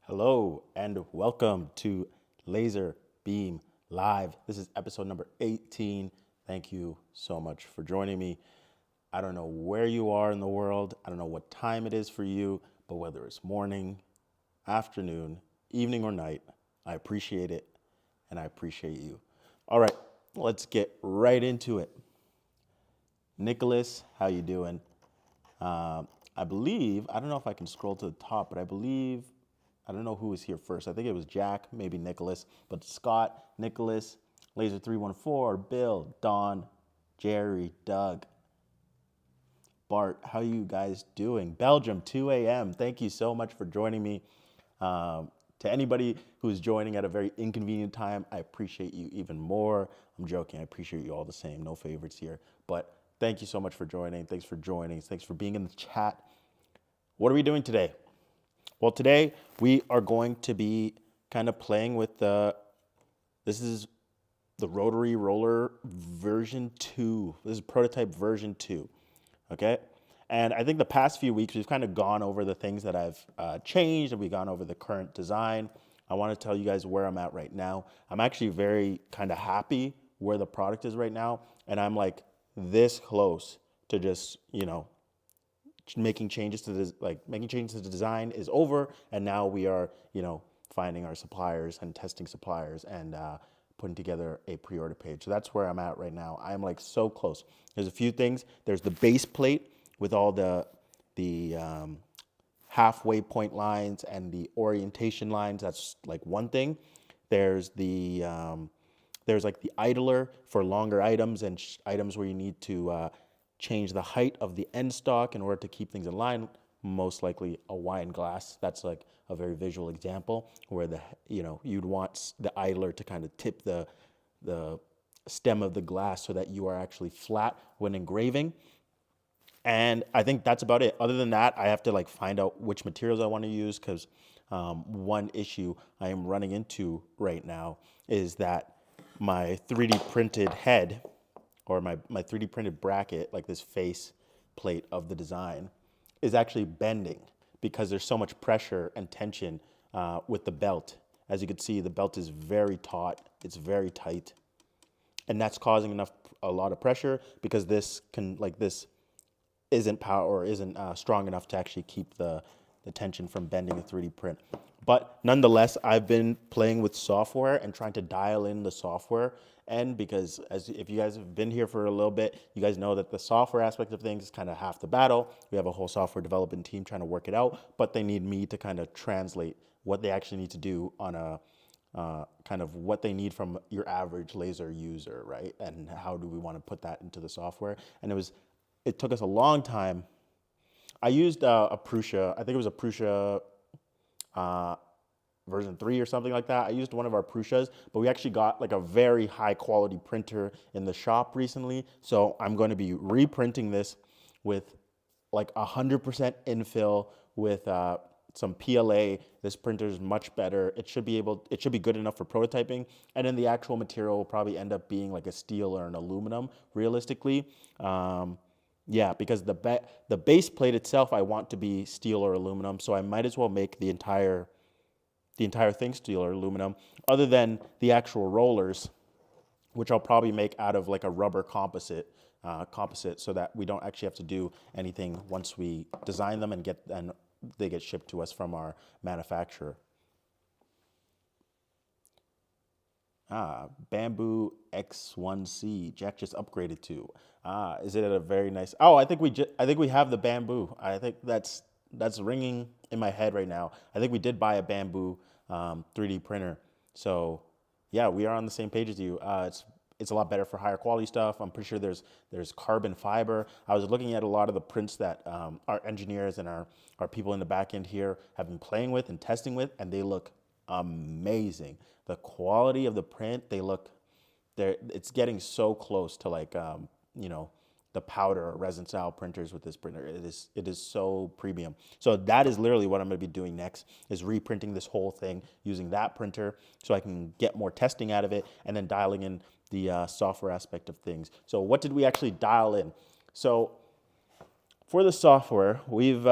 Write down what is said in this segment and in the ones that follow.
Hello and welcome to LaserBeam Live. This is episode number 18. Thank you so much for joining me. I don't know where you are in the world. I don't know what time it is for you, but whether it's morning, afternoon, evening, or night, I appreciate it and I appreciate you. All right, let's get right into it. Nicholas, how you doing? I believe, I don't know if I can scroll to the top, but I don't know who was here first. I think it was Jack, maybe Nicholas, but Scott, Nicholas, Laser314, Bill, Don, Jerry, Doug, Bart, how you guys doing? Belgium, 2 a.m. Thank you so much for joining me. To anybody who's joining at a very inconvenient time, I appreciate you even more. I'm joking. I appreciate you all the same. No favorites here. But thank you so much for joining. Thanks for joining. Thanks for being in the chat. What are we doing today? Well, today we are going to be kind of playing with this is the Rotary Roller version 2. This is prototype version 2, okay? And I think the past few weeks we've kind of gone over the things that I've changed, and we've gone over the current design. I want to tell you guys where I'm at right now. I'm actually very kind of happy where the product is right now, and I'm like this close to just, making changes to this, making changes to the design is over, and now we are, finding our suppliers and testing suppliers and putting together a pre-order page. So that's where I'm at right now. I'm like so close. There's a few things. There's the base plate with all the halfway point lines and the orientation lines. That's like one thing. There's there's like the idler for longer items and items where you need to change the height of the end stock in order to keep things in line. Most likely a wine glass. That's like a very visual example where you'd want the idler to kind of tip the stem of the glass so that you are actually flat when engraving. And I think that's about it. Other than that, I have to find out which materials I want to use, because one issue I am running into right now is that my 3D printed head, or my 3D printed bracket, like this face plate of the design, is actually bending because there's so much pressure and tension with the belt. As you can see, the belt is very taut, it's very tight, and that's causing a lot of pressure because this isn't power or isn't strong enough to actually keep the tension from bending the 3D print. But nonetheless, I've been playing with software and trying to dial in the software. And because if you guys have been here for a little bit, you guys know that the software aspect of things is kind of half the battle. We have a whole software development team trying to work it out, but they need me to kind of translate what they actually need to do on a kind of what they need from your average laser user, right? And how do we want to put that into the software? And it took us a long time. I used a Prusa. I think it was a Prusa version 3 or something like that. I used one of our Prusas, but we actually got like a very high quality printer in the shop recently. So I'm going to be reprinting this with like 100% infill with some PLA. This printer is much better. It should be good enough for prototyping. And then the actual material will probably end up being like a steel or an aluminum, realistically. Yeah, because the base plate itself, I want to be steel or aluminum, so I might as well make the entire thing steel or aluminum, other than the actual rollers, which I'll probably make out of like a rubber composite, so that we don't actually have to do anything once we design them and they get shipped to us from our manufacturer. Bamboo X1C. Jack just upgraded to. Is it a very nice? Oh, I think we have the bamboo. I think that's ringing in my head right now. I think we did buy a bamboo 3D printer. So yeah, we are on the same page as you. It's a lot better for higher quality stuff. I'm pretty sure there's carbon fiber. I was looking at a lot of the prints that our engineers and our people in the back end here have been playing with and testing with, and they look amazing. The quality of the print, it's getting so close to the powder or resin style printers with this printer. It is so premium. So that is literally what I'm going to be doing next, is reprinting this whole thing using that printer so I can get more testing out of it, and then dialing in the software aspect of things. So what did we actually dial in? So for the software, we've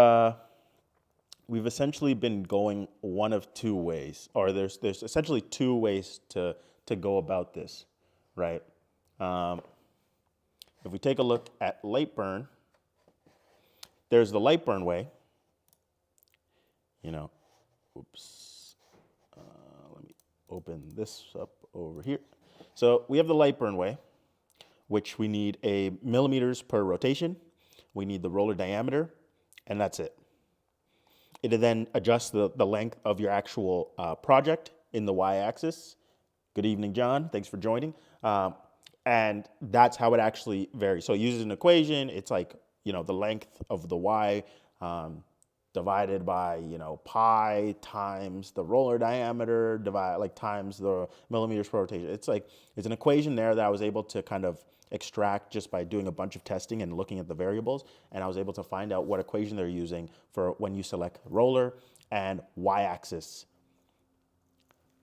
we've essentially been going one of two ways, or there's essentially two ways to go about this, right? Um, if we take a look at light burn, there's the light burn way. You know, oops. Let me open this up over here. So we have the light burn way, which we need a millimeters per rotation. We need the roller diameter, and that's it. It then adjusts the length of your actual project in the y-axis. Good evening, John. Thanks for joining. And that's how it actually varies. So it uses an equation. It's like, the length of the y divided by, pi times the roller diameter, times the millimeters per rotation. It's an equation there that I was able to kind of extract just by doing a bunch of testing and looking at the variables. And I was able to find out what equation they're using for when you select roller and y-axis.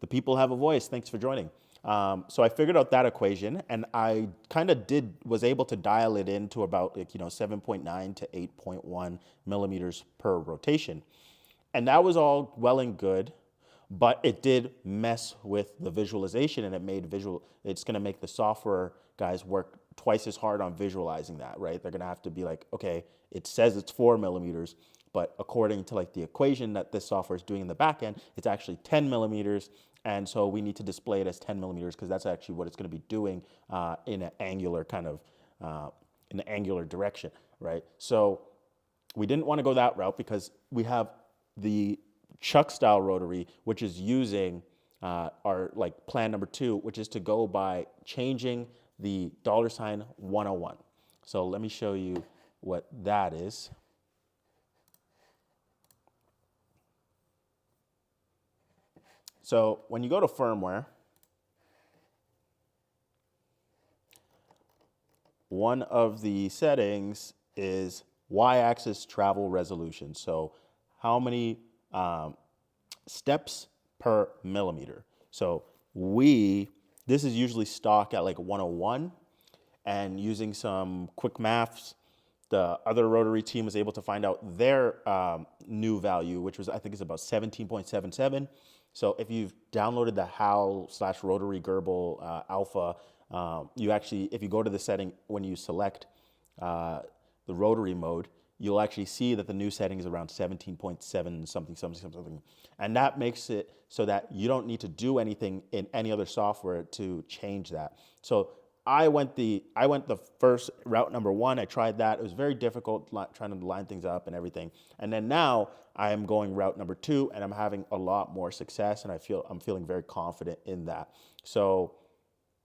The people have a voice. Thanks for joining. So I figured out that equation, and I kind of was able to dial it into about 7.9 to 8.1 millimeters per rotation. And that was all well and good, but it did mess with the visualization, and it's going to make the software guys work twice as hard on visualizing that, right? They're going to have to be like, okay, it says it's 4 millimeters, but according to the equation that this software is doing in the back end, it's actually 10 millimeters. And so we need to display it as 10 millimeters because that's actually what it's going to be doing in an angular in an angular direction, right? So we didn't want to go that route because we have the Chuck style rotary, which is using our plan number 2, which is to go by changing the $101. So let me show you what that is. So when you go to firmware, one of the settings is y-axis travel resolution. So how many steps per millimeter. So this is usually stock at 101, and using some quick maths, the other rotary team was able to find out their new value, which was, I think, is about 17.77. So if you've downloaded the HAL/Rotary Gerbil Alpha, if you go to the setting, when you select the rotary mode, you'll actually see that the new setting is around 17.7 something. And that makes it so that you don't need to do anything in any other software to change that. So I went the first route number 1. I tried that. It was very difficult trying to line things up and everything. And then now I am going route number 2, and I'm having a lot more success, and I'm feeling very confident in that. So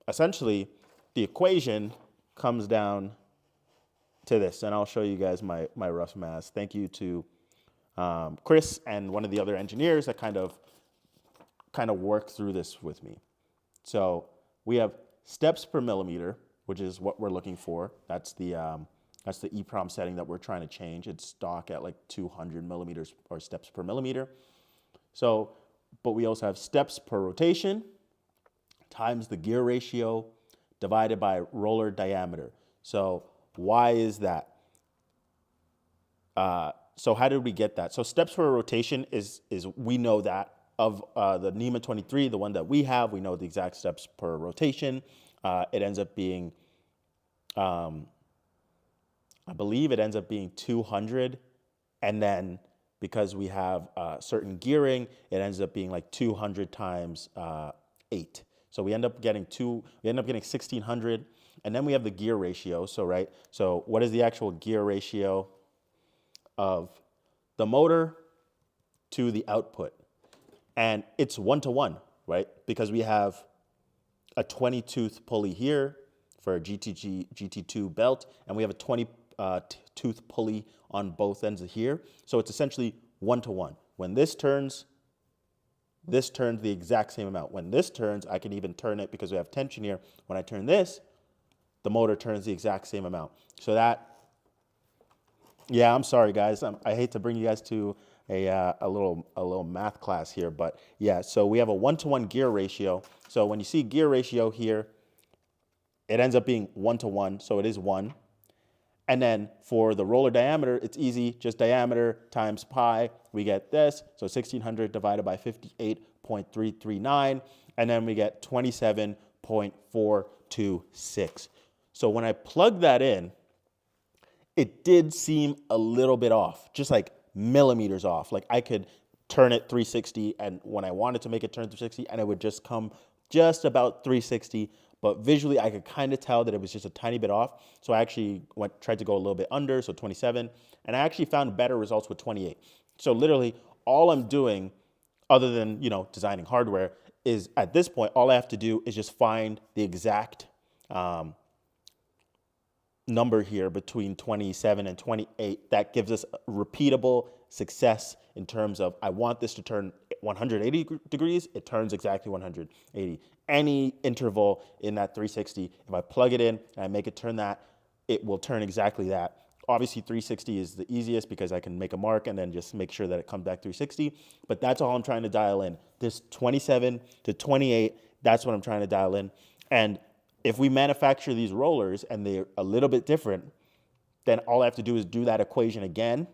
essentially, the equation comes down to this, and I'll show you guys my rough math. Thank you to Chris and one of the other engineers that kind of worked through this with me. So we have steps per millimeter, which is what we're looking for. That's the EEPROM setting that we're trying to change. It's stock at 200 millimeters or steps per millimeter. So, but we also have steps per rotation times the gear ratio divided by roller diameter. So why is that? So how did we get that? So steps per rotation is we know that of the NEMA 23, the one that we have, we know the exact steps per rotation. It ends up being, I believe it ends up being 200. And then because we have certain gearing, it ends up being 200 times 8. So we end up getting 1,600. And then we have the gear ratio. So what is the actual gear ratio of the motor to the output? And it's 1-to-1, right? Because we have a 20-tooth pulley here for a GT2 belt, and we have a 20-tooth pulley on both ends of here. So it's essentially 1-to-1. When this turns the exact same amount. When this turns, I can even turn it because we have tension here. When I turn this, the motor turns the exact same amount. So yeah, I'm sorry, guys. I hate to bring you guys to a little math class here, but yeah, so we have a 1-to-1 gear ratio. So when you see gear ratio here, it ends up being 1-to-1, so it is 1. And then for the roller diameter, it's easy, just diameter times pi, we get this. So 1600 divided by 58.339, and then we get 27.426. So when I plug that in, it did seem a little bit off, just like millimeters off. Like I could turn it 360, and when I wanted to make it turn 360, and it would just come just about 360, but visually I could kind of tell that it was just a tiny bit off. So I actually tried to go a little bit under, so 27, and I actually found better results with 28. So literally all I'm doing, other than, you know, designing hardware, is at this point, all I have to do is just find the exact number here between 27 and 28 that gives us repeatable success in terms of, I want this to turn 180 degrees, it turns exactly 180. Any interval in that 360, if I plug it in and I make it turn that, it will turn exactly that. Obviously 360 is the easiest because I can make a mark and then just make sure that it comes back 360, but that's all I'm trying to dial in. This 27 to 28, that's what I'm trying to dial in. And if we manufacture these rollers and they're a little bit different, then all I have to do is do that equation again,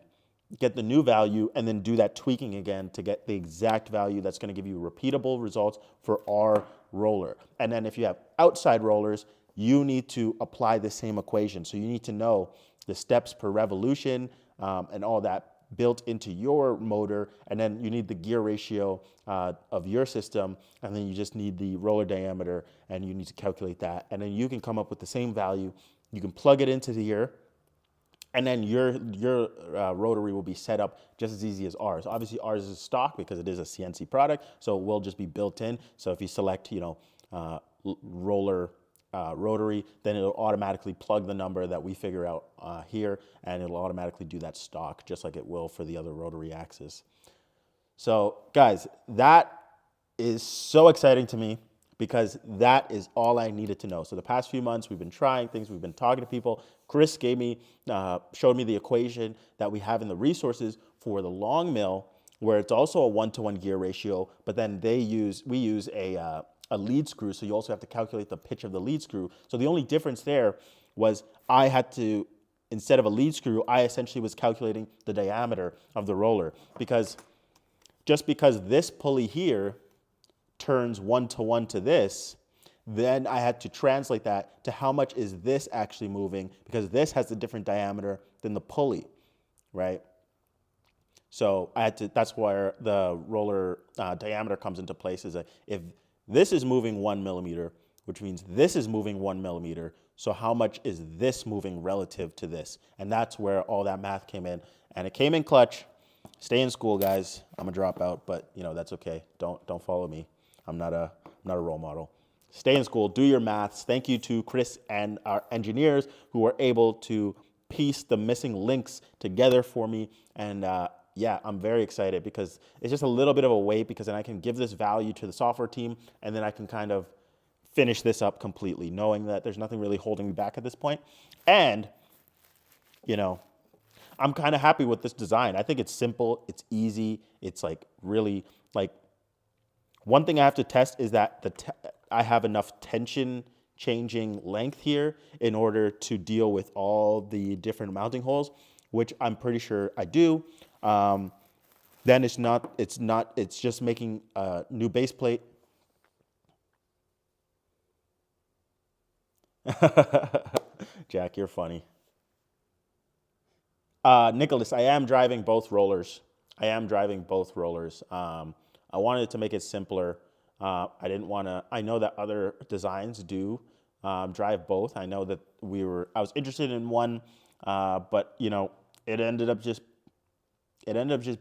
get the new value, and then do that tweaking again to get the exact value that's going to give you repeatable results for our roller. And then if you have outside rollers, you need to apply the same equation. So you need to know the steps per revolution and all that built into your motor, and then you need the gear ratio of your system, and then you just need the roller diameter, and you need to calculate that, and then you can come up with the same value. You can plug it into here, and then your rotary will be set up just as easy as ours. Obviously, ours is stock because it is a CNC product, so it will just be built in. So if you select, you know, roller rotary, then it'll automatically plug the number that we figure out here, and it'll automatically do that stock just like it will for the other rotary axis. So guys, that is so exciting to me because that is all I needed to know. So the past few months we've been trying things, we've been talking to people. Chris gave me, showed me the equation that we have in the resources for the long mill, where it's also a 1-to-1 gear ratio, but then we use a lead screw, so you also have to calculate the pitch of the lead screw. So the only difference there was I had to, instead of a lead screw, I essentially was calculating the diameter of the roller, because just because this pulley here turns 1-to-1 to this, then I had to translate that to how much is this actually moving, because this has a different diameter than the pulley, right? So I had to, that's where the roller diameter comes into place, is that if this is moving 1 millimeter, which means this is moving 1 millimeter. So how much is this moving relative to this? And that's where all that math came in. And it came in clutch. Stay in school, guys. I'm a dropout, but you know, that's okay. Don't follow me. I'm not a role model. Stay in school, do your maths. Thank you to Chris and our engineers who were able to piece the missing links together for me. And yeah, I'm very excited because it's just a little bit of a wait, because then I can give this value to the software team, and then I can kind of finish this up completely, knowing that there's nothing really holding me back at this point. And, you know, I'm kind of happy with this design. I think it's simple, it's easy, it's like really, like, one thing I have to test is that I have enough tension changing length here in order to deal with all the different mounting holes, which I'm pretty sure I do. Then it's just making a new base plate. Jack, you're funny. Nicholas, I am driving both rollers. I wanted to make it simpler. I didn't want to, I know that other designs do drive both. I know that I was interested in one, but you know, it ended up just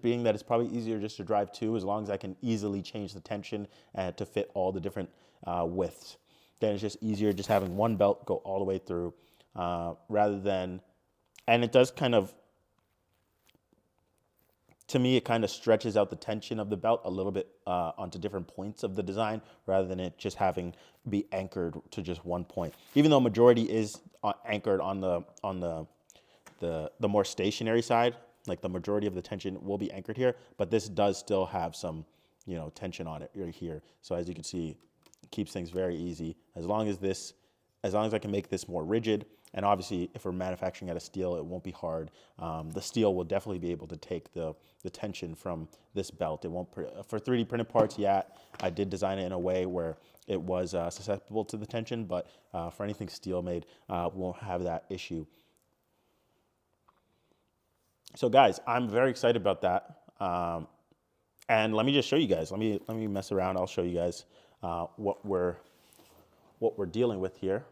being that it's probably easier just to drive two, as long as I can easily change the tension to fit all the different widths. Then it's just easier just having one belt go all the way through rather than, and it does kind of, to me, it kind of stretches out the tension of the belt a little bit onto different points of the design, rather than it just having be anchored to just one point. Even though majority is anchored on the more stationary side, like the majority of the tension will be anchored here, but this does still have some, you know, tension on it right here. So as you can see, it keeps things very easy. As long as I can make this more rigid, And obviously, if we're manufacturing out of steel, it won't be hard. The steel will definitely be able to take the tension from this belt. It won't, for 3D printed parts, yeah, I did design it in a way where it was susceptible to the tension, but for anything steel made, we won't have that issue. So guys, I'm very excited about that. And let me just show you guys. Let me mess around. I'll show you guys what we're dealing with here.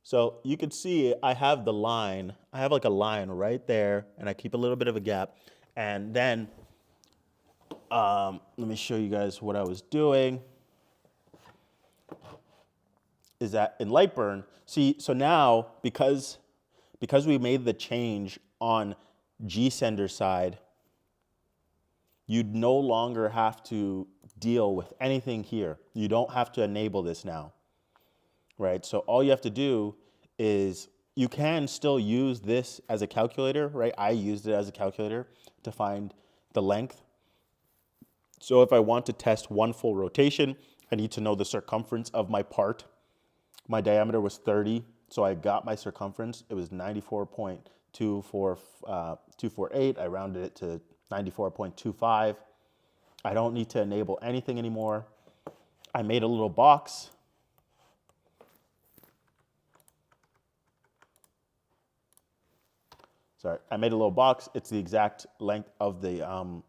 So you can see I have the line. I have like a line right there, and I keep a little bit of a gap. And then let me show you guys what I was doing. Is that in Lightburn? See, so now because we made the change on G-Sender side, you'd no longer have to deal with anything here. You don't have to enable this now, right? So all you have to do is, you can still use this as a calculator, right? I used it as a calculator to find the length. So if I want to test one full rotation, I need to know the circumference of my part. My diameter was 30, so I got my circumference. It was 94.248. I rounded it to 94.25. I don't need to enable anything anymore. I made a little box. Sorry, I made a little box. It's the exact length of the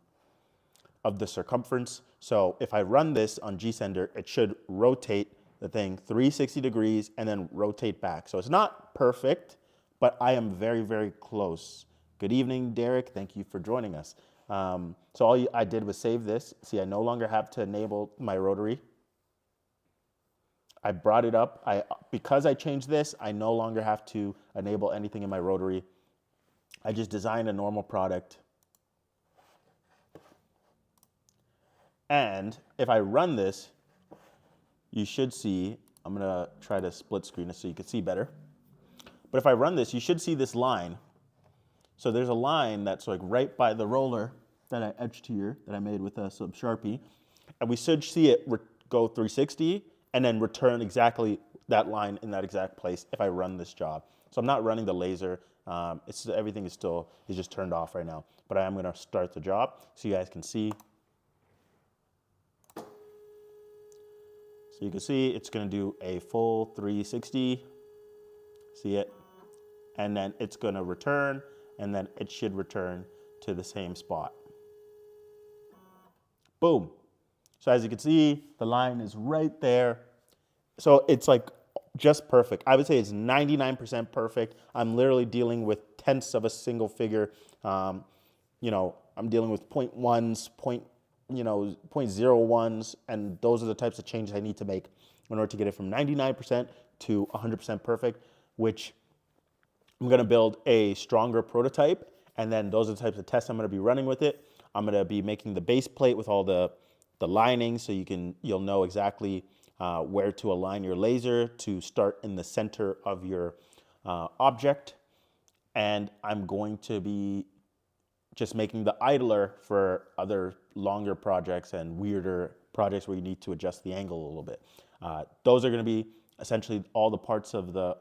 circumference. So if I run this on G-Sender, it should rotate the thing 360 degrees and then rotate back. So it's not perfect, but I am very, very close. Good evening, Derek. Thank you for joining us. So all I did was save this. See, I no longer have to enable my rotary. I brought it up. Because I changed this, I no longer have to enable anything in my rotary. I just designed a normal product. And if I run this, you should see, I'm gonna try to split screen it so you can see better. But if I run this, you should see this line. So there's a line that's like right by the roller that I etched here, that I made with some Sharpie. And we should see it go 360 and then return exactly that line in that exact place if I run this job. So I'm not running the laser. Everything is just turned off right now. But I am gonna start the job so you guys can see. So you can see it's gonna do a full 360, see it? And then it's gonna return, and then it should return to the same spot. Boom. So as you can see, the line is right there. So it's like just perfect. I would say it's 99% perfect. I'm literally dealing with tenths of a single figure. I'm dealing with 0.1s, 0.01s, and those are the types of changes I need to make in order to get it from 99% to 100% perfect, which I'm gonna build a stronger prototype, and then those are the types of tests I'm gonna be running with it. I'm gonna be making the base plate with all the lining, so you'll know exactly where to align your laser to start in the center of your object. And I'm going to be just making the idler for other longer projects and weirder projects where you need to adjust the angle a little bit. Those are gonna be essentially all the parts of the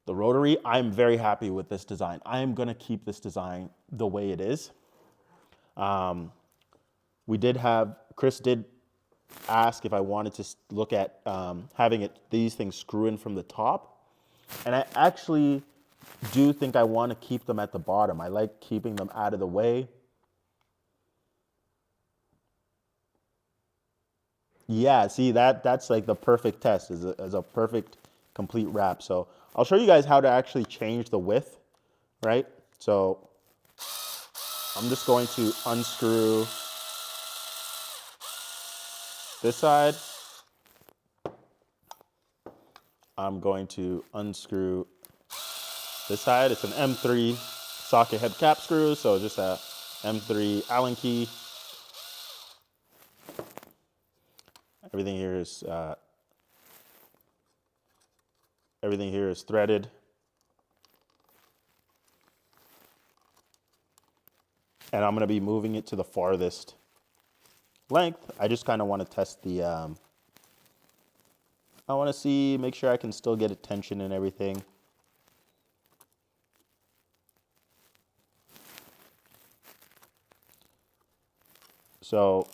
rotary. I'm very happy with this design. I am gonna keep this design the way it is. Chris did ask if I wanted to look at having these things screw in from the top. And I actually do think I want to keep them at the bottom. I like keeping them out of the way. Yeah, see, that's like the perfect test, is a perfect complete wrap. So I'll show you guys how to actually change the width, right? So I'm just going to unscrew this side. I'm going to unscrew this side. It's an M3 socket head cap screw, so just a M3 Allen key. Everything here is threaded. And I'm going to be moving it to the farthest length. I just kind of want to test the, I want to make sure I can still get a tension and everything. So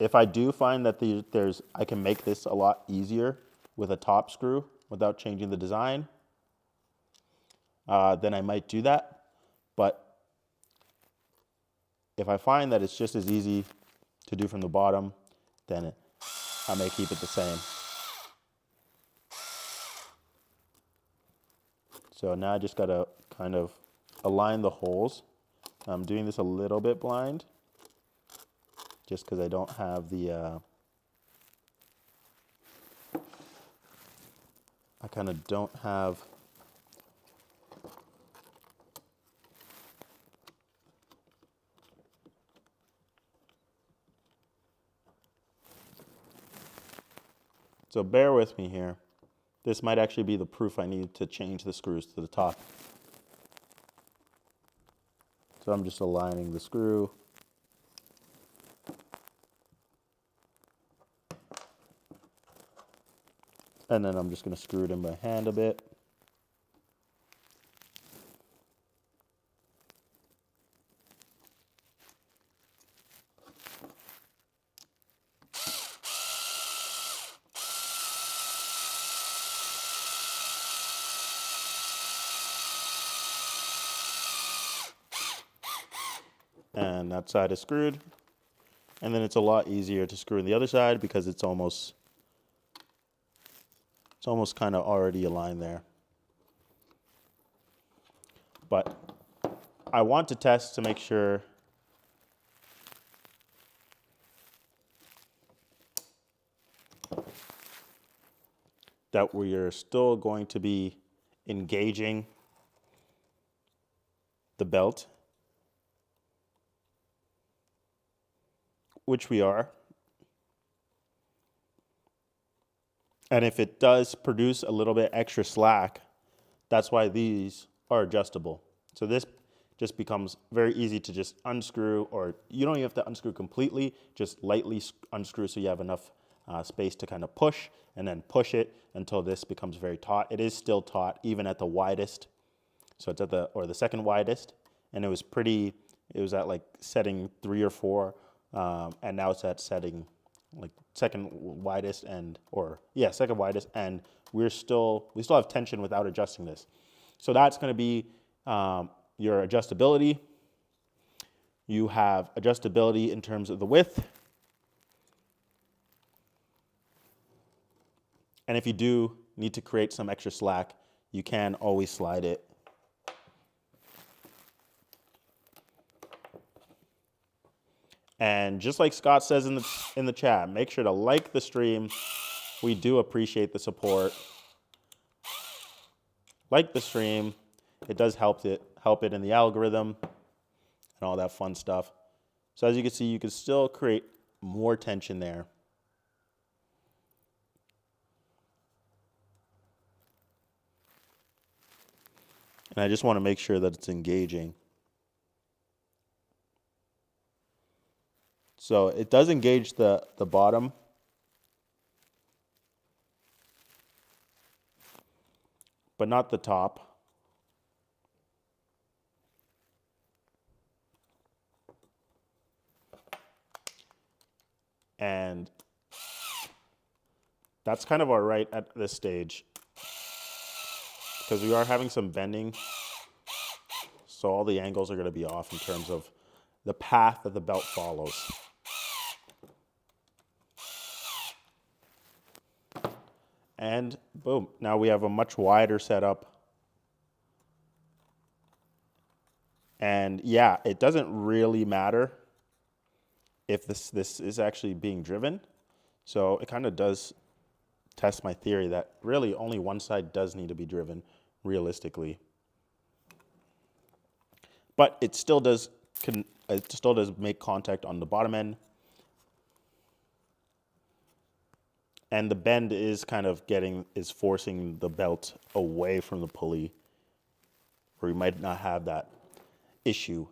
if I do find that I can make this a lot easier with a top screw without changing the design, then I might do that. But if I find that it's just as easy to do from the bottom, then I may keep it the same. So now I just got to kind of align the holes. I'm doing this a little bit blind, just because I don't have the, I kind of don't have so bear with me here. This might actually be the proof I need to change the screws to the top. So I'm just aligning the screw. And then I'm just going to screw it in by hand a bit. And that side is screwed. And then it's a lot easier to screw in the other side because it's almost kind of already aligned there. But I want to test to make sure that we are still going to be engaging the belt, which we are. And if it does produce a little bit extra slack, that's why these are adjustable. So this just becomes very easy to just unscrew, or you don't even have to unscrew completely, just lightly unscrew so you have enough space to kind of push, and then push it until this becomes very taut. It is still taut even at the widest. So it's at the second widest, and it was at like setting 3 or 4, and now it's at setting like second widest, second widest, and we still have tension without adjusting this. So that's going to be your adjustability. You have adjustability in terms of the width. And if you do need to create some extra slack, you can always slide it. And just like Scott says in the chat, make sure to like the stream. We do appreciate the support. Like the stream. It does help it in the algorithm and all that fun stuff. So as you can see, you can still create more tension there. And I just want to make sure that it's engaging. So it does engage the bottom. But not the top. And that's kind of all right at this stage, because we are having some bending. So all the angles are going to be off in terms of the path that the belt follows. And boom, now we have a much wider setup. And yeah, it doesn't really matter if this is actually being driven. So it kind of does test my theory that really only one side does need to be driven realistically. But it still does make contact on the bottom end. And the bend is kind of forcing the belt away from the pulley, where you might not have that issue.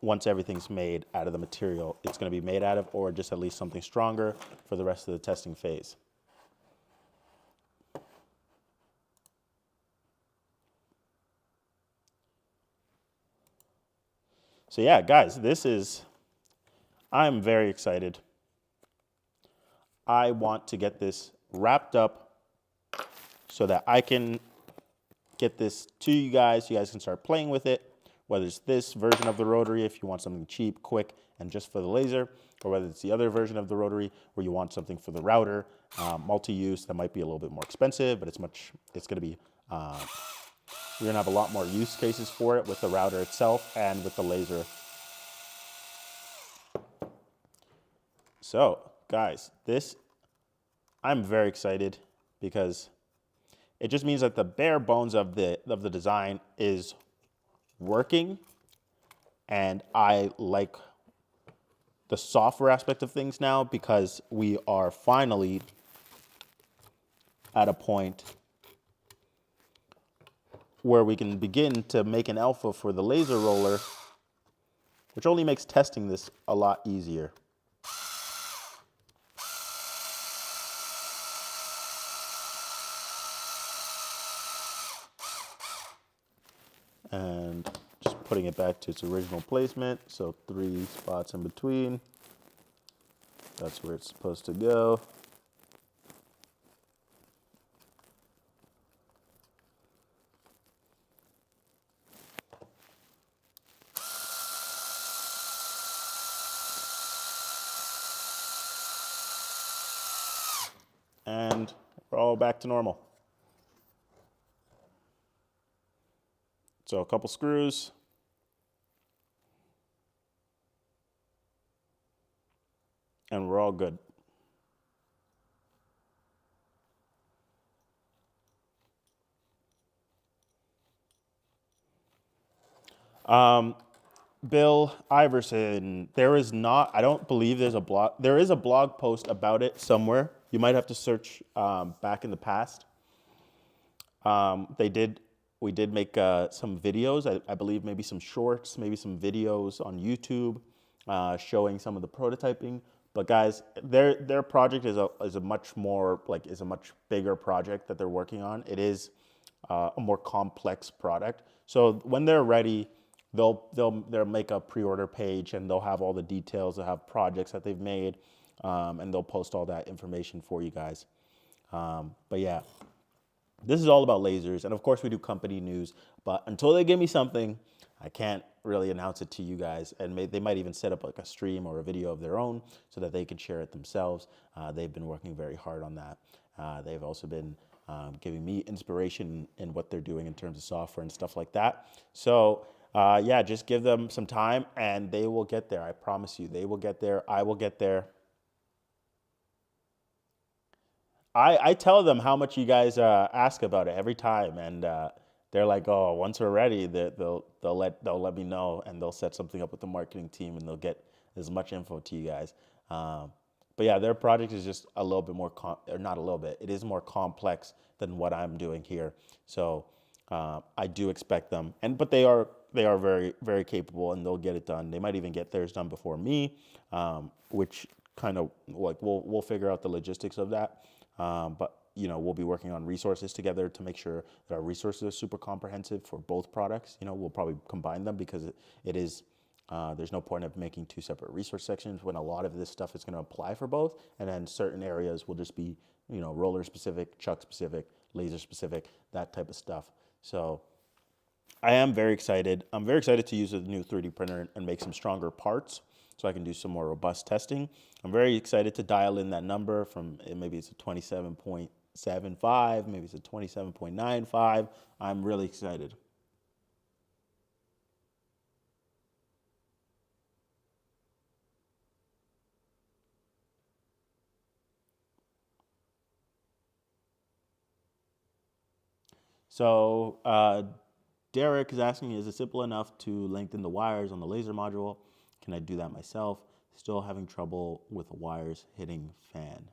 once everything's made out of the material it's going to be made out of, or just at least something stronger for the rest of the testing phase. So yeah, guys, I'm very excited. I want to get this wrapped up so that I can get this to you guys. You guys can start playing with it, whether it's this version of the Rotary if you want something cheap, quick, and just for the laser, or whether it's the other version of the Rotary where you want something for the router, multi-use that might be a little bit more expensive, but it's going to be, we're going to have a lot more use cases for it with the router itself and with the laser. So, guys, I'm very excited because it just means that the bare bones of the design is working, and I like the software aspect of things now because we are finally at a point where we can begin to make an alpha for the laser roller, which only makes testing this a lot easier. And just putting it back to its original placement, so 3 spots in between. That's where it's supposed to go. And we're all back to normal. So a couple screws. And we're all good. Bill Iverson, I don't believe there is a blog post about it somewhere. You might have to search back in the past. We did make some videos, I believe maybe some shorts, maybe some videos on YouTube showing some of the prototyping. But guys, their project is a much bigger project that they're working on. It is a more complex product. So when they're ready, they'll make a pre-order page and they'll have all the details. They'll have projects that they've made, and they'll post all that information for you guys. But yeah, this is all about lasers, and of course we do company news. But until they give me something, I can't really announce it to you guys. And they might even set up like a stream or a video of their own so that they can share it themselves. They've been working very hard on that. They've also been giving me inspiration in what they're doing in terms of software and stuff like that. So yeah, just give them some time and they will get there. I promise you, they will get there. I will get there. I tell them how much you guys ask about it every time, and they're like, "Oh, once we're ready, they'll let me know, and they'll set something up with the marketing team, and they'll get as much info to you guys." But yeah, their project is just a little bit more, or not a little bit. It is more complex than what I'm doing here. So I do expect them, but they are very, very capable, and they'll get it done. They might even get theirs done before me, which kind of like we'll figure out the logistics of that. But we'll be working on resources together to make sure that our resources are super comprehensive for both products. We'll probably combine them because it is, there's no point of making 2 separate resource sections when a lot of this stuff is going to apply for both. And then certain areas will just be, roller specific, chuck specific, laser specific, that type of stuff. So I am very excited. I'm very excited to use the new 3D printer and make some stronger parts so I can do some more robust testing. I'm very excited to dial in that number from maybe it's a 27.75, maybe it's a 27.95. I'm really excited. So Derek is asking, is it simple enough to lengthen the wires on the laser module? Can I do that myself? Still having trouble with wires hitting fan.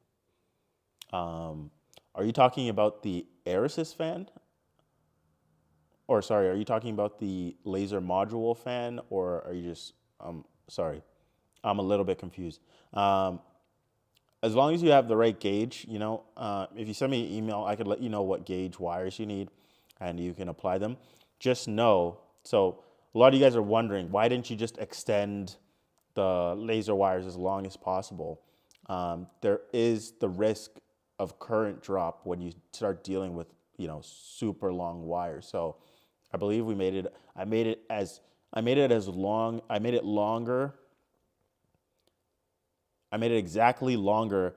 Are you talking about the air assist fan? Or sorry, are you talking about the laser module fan, or are you just sorry, I'm a little bit confused. As long as you have the right gauge, if you send me an email, I could let you know what gauge wires you need and you can apply them. Just know, so a lot of you guys are wondering, why didn't you just extend the laser wires as long as possible? There is the risk of current drop when you start dealing with, super long wires. So I believe I made it longer. I made it exactly longer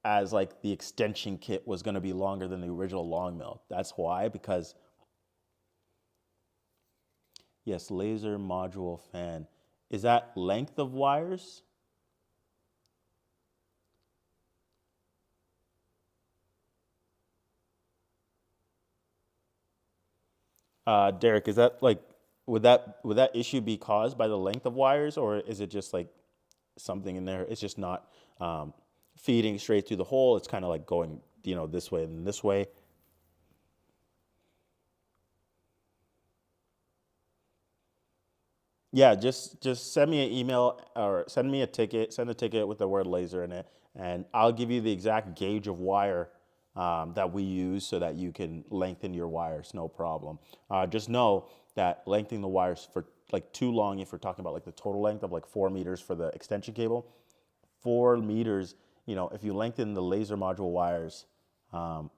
as like the extension kit was going to be longer than the original long mill. That's why, because yes, laser module fan. Is that length of wires? Derek, is that like, would that issue be caused by the length of wires, or is it just like something in there? It's just not feeding straight through the hole. It's kind of like going, this way and this way. Yeah, just send me an email or send me a ticket. Send a ticket with the word laser in it, and I'll give you the exact gauge of wire that we use so that you can lengthen your wires, no problem. Just know that lengthening the wires for like too long, if we're talking about like the total length of like 4 meters for the extension cable, 4 meters. If you lengthen the laser module wires, um,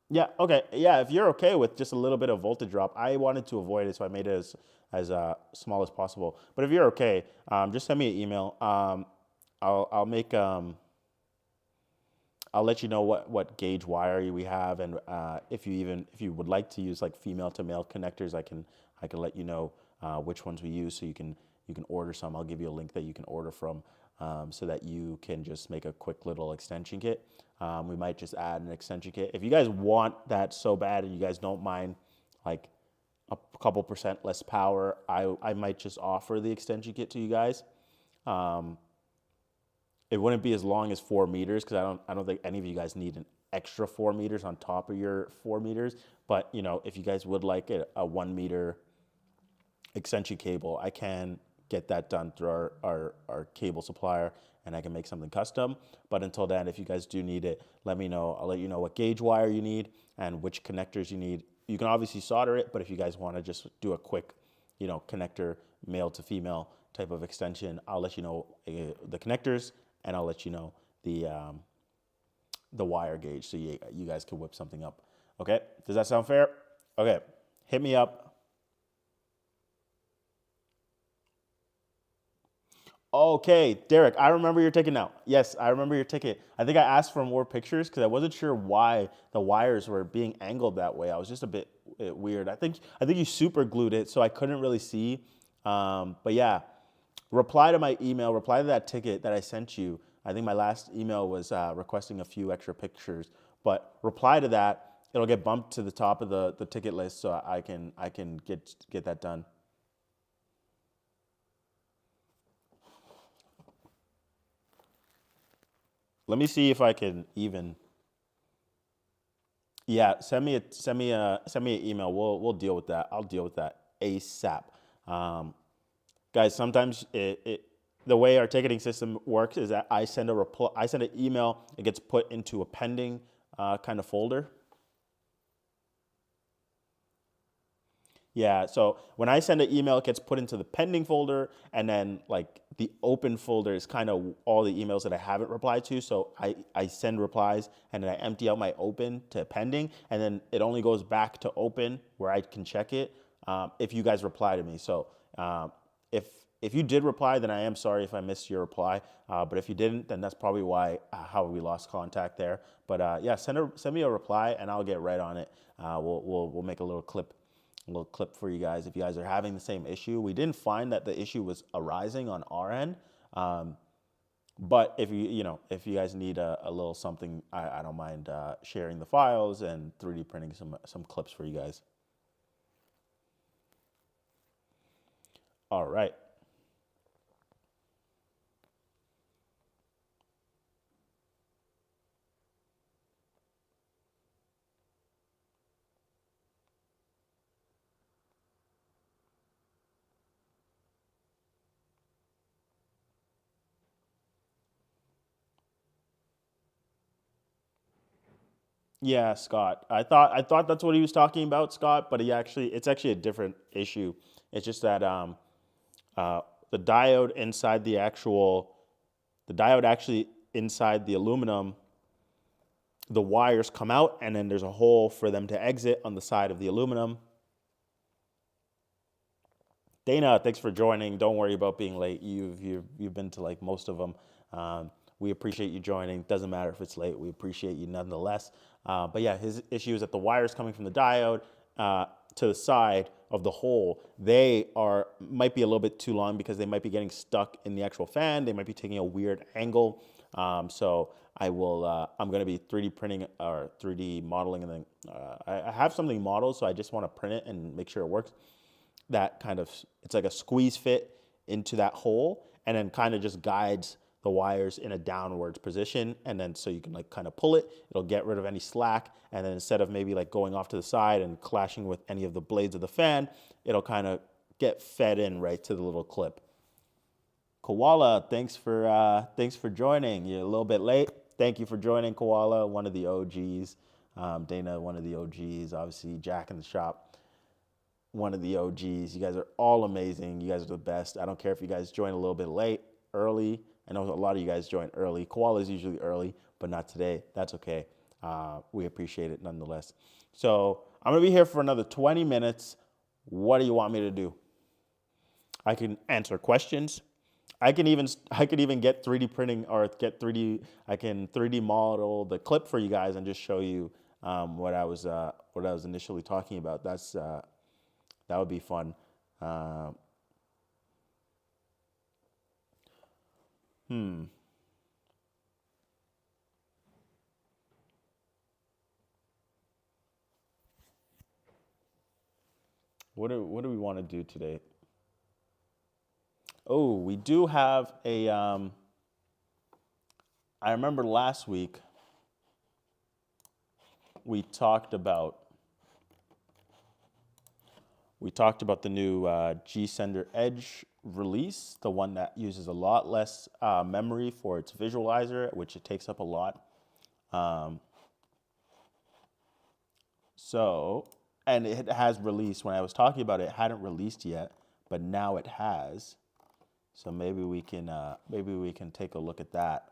yeah, okay. Yeah, if you're okay with just a little bit of voltage drop, I wanted to avoid it, so I made it as small as possible. But if you're okay, just send me an email. I'll make I'll let you know what gauge wire we have, and if you would like to use like female to male connectors, I can let you know which ones we use, so you can order some. I'll give you a link that you can order from, so that you can just make a quick little extension kit. We might just add an extension kit if you guys want that so bad, and you guys don't mind like a couple percent less power. I might just offer the extension kit to you guys. Um, it wouldn't be as long as 4 meters, because I don't think any of you guys need an extra 4 meters on top of your 4 meters. But if you guys would like a 1 meter extension cable, I can get that done through our cable supplier, and I can make something custom. But until then, if you guys do need it, let me know. I'll let you know what gauge wire you need and which connectors you need. You can obviously solder it, but if you guys want to just do a quick, connector, male to female type of extension, I'll let you know the connectors, and I'll let you know the wire gauge, so you guys can whip something up. Okay, does that sound fair? Okay, hit me up. Okay, Derek, I remember your ticket now. Yes, I remember your ticket. I think I asked for more pictures because I wasn't sure why the wires were being angled that way. I was just a bit weird. I think you super glued it, so I couldn't really see. But yeah, reply to my email. Reply to that ticket that I sent you. I think my last email was requesting a few extra pictures. But reply to that. It'll get bumped to the top of the ticket list, so I can get that done. Let me see if I can even. Yeah, send me an email. We'll deal with that. I'll deal with that ASAP. Um, Guys, sometimes the way our ticketing system works is that I send an email. It gets put into a pending kind of folder. Yeah, so when I send an email, it gets put into the pending folder, and then like the open folder is kind of all the emails that I haven't replied to. So I send replies, and then I empty out my open to pending, and then it only goes back to open where I can check it if you guys reply to me. So if if you did reply, then I am sorry if I missed your reply. But if you didn't, then that's probably why how we lost contact there. But yeah, send me a reply, and I'll get right on it. We'll make a little clip for you guys if you guys are having the same issue. We didn't find that the issue was arising on our end, but if you guys need a little something, I don't mind sharing the files and 3D printing some clips for you guys. All right. Yeah, Scott. I thought that's what he was talking about, Scott, but it's actually a different issue. It's just that the diode inside the diode actually inside the aluminum, the wires come out and then there's a hole for them to exit on the side of the aluminum. Dana, thanks for joining. Don't worry about being late. You've been to like most of them. We appreciate you joining. Doesn't matter if it's late. We appreciate you nonetheless. But yeah, his issue is that the wires coming from the diode to the side of the hole, might be a little bit too long because they might be getting stuck in the actual fan. They might be taking a weird angle. So I'm going to be 3D printing or 3D modeling, and then I have something modeled, so I just want to print it and make sure it works. It's like a squeeze fit into that hole, and then kind of just guides the wires in a downwards position, and then so you can like kind of pull it, it'll get rid of any slack, and then instead of maybe like going off to the side and clashing with any of the blades of the fan, it'll kind of get fed in right to the little clip. Koala, thanks for joining. You're a little bit late. Thank you for joining, Koala, one of the OGs. Dana, one of the OGs. Obviously, Jack in the shop, one of the OGs. You guys are all amazing. You guys are the best. I don't care if you guys join a little bit late, early. I know a lot of you guys join early. Koala is usually early, but not today. That's okay. We appreciate it nonetheless. So I'm going to be here for another 20 minutes. What do you want me to do? I can answer questions. I can even get 3D printing or get 3D. I can 3D model the clip for you guys and just show you what I was initially talking about. That would be fun. What do we want to do today? Oh, we do have a. I remember last week we talked about the new G-Sender Edge release, the one that uses a lot less memory for its visualizer, which it takes up a lot. And it has released. When I was talking about it, it hadn't released yet, but now it has. So maybe we can take a look at that.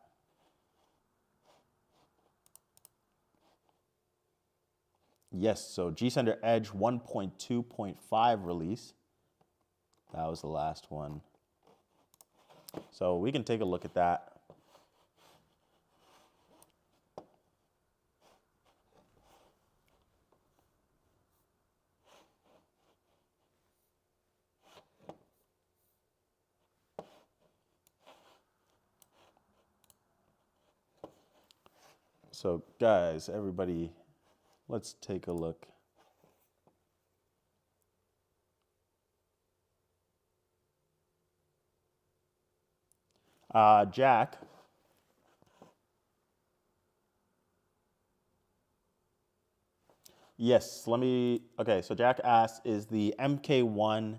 Yes, so G-Sender Edge 1.2.5 release. That was the last one. So we can take a look at that. So guys, everybody, let's take a look. Jack. Yes, okay, so Jack asks, is the MK1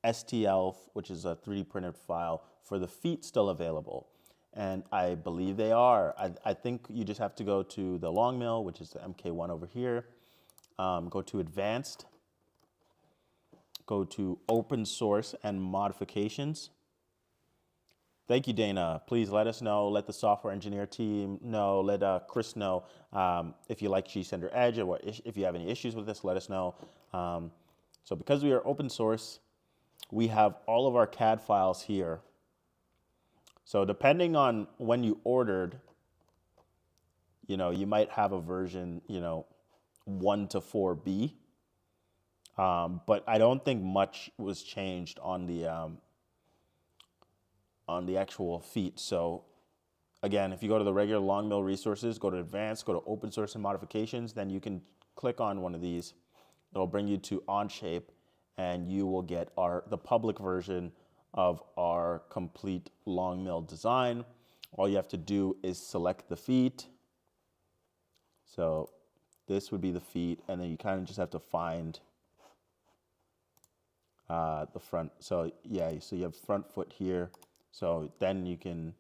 STL, which is a 3D printed file, for the feet still available? And I believe they are. I think you just have to go to the long mill, which is the MK1 over here. Go to advanced. Go to open source and modifications. Thank you, Dana. Please let us know. Let the software engineer team know. Let Chris know if you like G-Sender Edge or if you have any issues with this. Let us know. So because we are open source, we have all of our CAD files here. So depending on when you ordered, you might have a version, 1 to 4B. But I don't think much was changed on the actual feet. So again, if you go to the regular long mill resources, go to advanced, go to open source and modifications, then you can click on one of these. It'll bring you to Onshape, and you will get the public version of our complete long mill design. All you have to do is select the feet. So this would be the feet, and then you kind of just have to find the front. So yeah, so you have front foot here. So then you can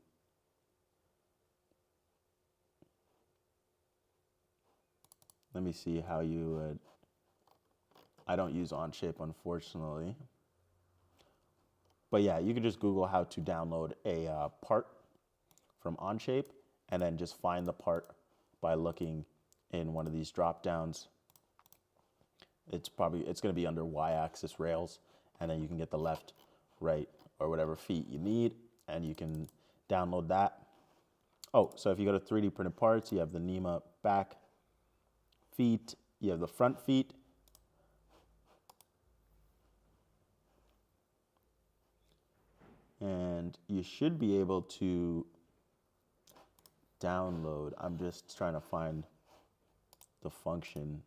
Let me see how you would. I don't use Onshape, unfortunately. But yeah, you can just Google how to download a part from Onshape, and then just find the part by looking in one of these drop downs. It's going to be under y-axis rails, and then you can get the left, right, or whatever feet you need, and you can download that. Oh, so if you go to 3D printed parts, you have the NEMA back feet, you have the front feet, and you should be able to download. I'm just trying to find the function.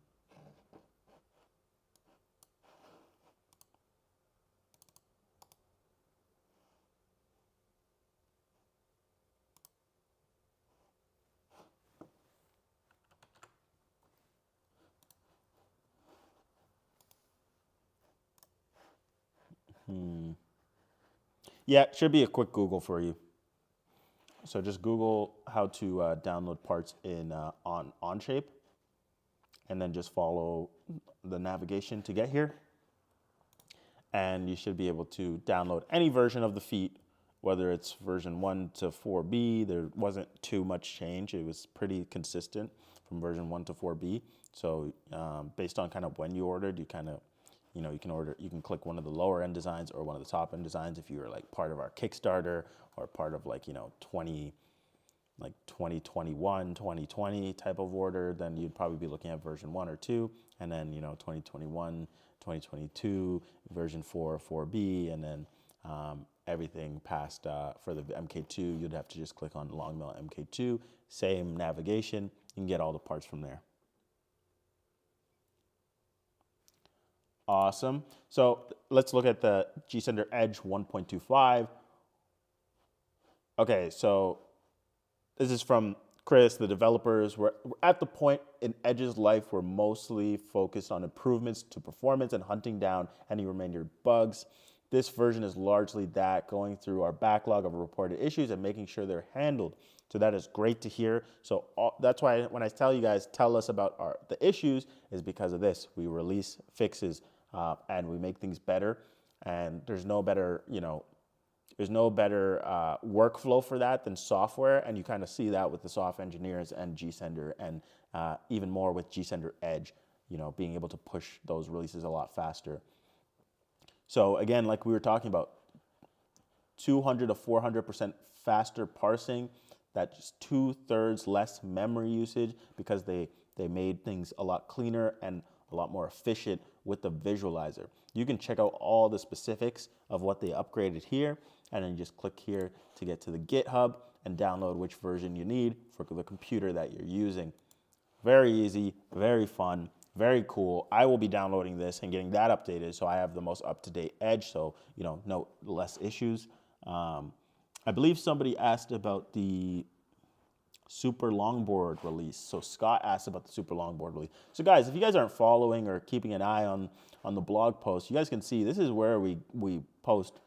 Yeah, it should be a quick Google for you. So just Google how to download parts in Onshape, and then just follow the navigation to get here. And you should be able to download any version of the feet, whether it's version 1 to 4B. There wasn't too much change. It was pretty consistent from version 1 to 4B. So based on kind of when you ordered, you kind of, you can click one of the lower end designs or one of the top end designs if you were like part of our Kickstarter or part of 2021, 2020 type of order, then you'd probably be looking at version 1 or 2, and then 2021, 2022, version 4, 4B, and then everything past for the MK2, you'd have to just click on long mill MK2, same navigation, you can get all the parts from there. Awesome. So let's look at the G-Sender Edge 1.25. Okay, so this is from Chris, the developers. We're at the point in Edge's life where mostly focused on improvements to performance and hunting down any remaining bugs. This version is largely that, going through our backlog of reported issues and making sure they're handled. So that is great to hear. So that's why when I tell you guys, tell us about the issues, is because of this. We release fixes and we make things better. And there's no better, workflow for that than software, and you kind of see that with the soft engineers and G-Sender, and even more with G-Sender Edge, being able to push those releases a lot faster. So again, like we were talking about, 200 to 400% faster parsing. That's 2/3 less memory usage because they made things a lot cleaner and a lot more efficient with the visualizer. You can check out all the specifics of what they upgraded here, and then just click here to get to the GitHub and download which version you need for the computer that you're using. Very easy, very fun, very cool. I will be downloading this and getting that updated so I have the most up-to-date Edge, so no less issues. I believe somebody asked about the super longboard release. So Scott asked about the super longboard release. So guys, if you guys aren't following or keeping an eye on the blog post, you guys can see this is where we post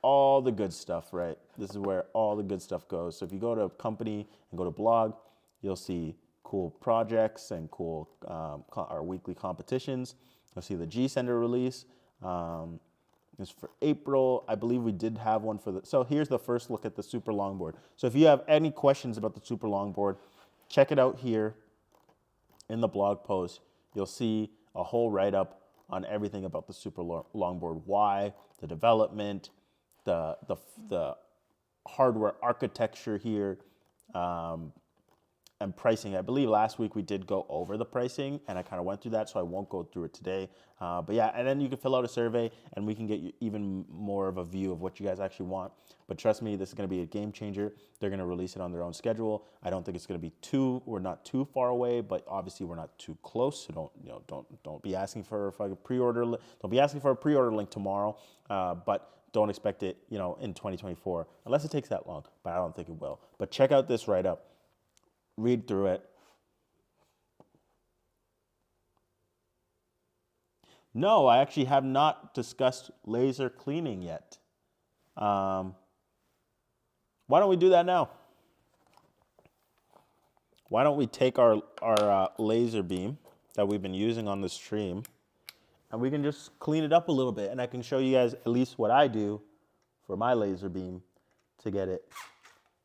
all the good stuff, right? This is where all the good stuff goes. So if you go to company and go to blog, you'll see cool projects and cool our weekly competitions. You'll see the G-Sender release. It's for April. I believe we did have one for so here's the first look at the super longboard. So if you have any questions about the super longboard, check it out here in the blog post. You'll see a whole write-up on everything about the super longboard, why, the development, the hardware architecture here, and pricing. I believe last week we did go over the pricing, and I kind of went through that, so I won't go through it today. But yeah, and then you can fill out a survey, and we can get you even more of a view of what you guys actually want. But trust me, this is going to be a game changer. They're going to release it on their own schedule. I don't think it's going to be we're not too far away, but obviously we're not too close. So don't be asking for a pre-order. Don't be asking for a pre-order link tomorrow. But don't expect it, in 2024, unless it takes that long. But I don't think it will. But check out this write-up. Read through it. No, I actually have not discussed laser cleaning yet. Why don't we do that now? why don't we take our laser beam that we've been using on the stream, and we can just clean it up a little bit, and I can show you guys at least what I do for my laser beam to get it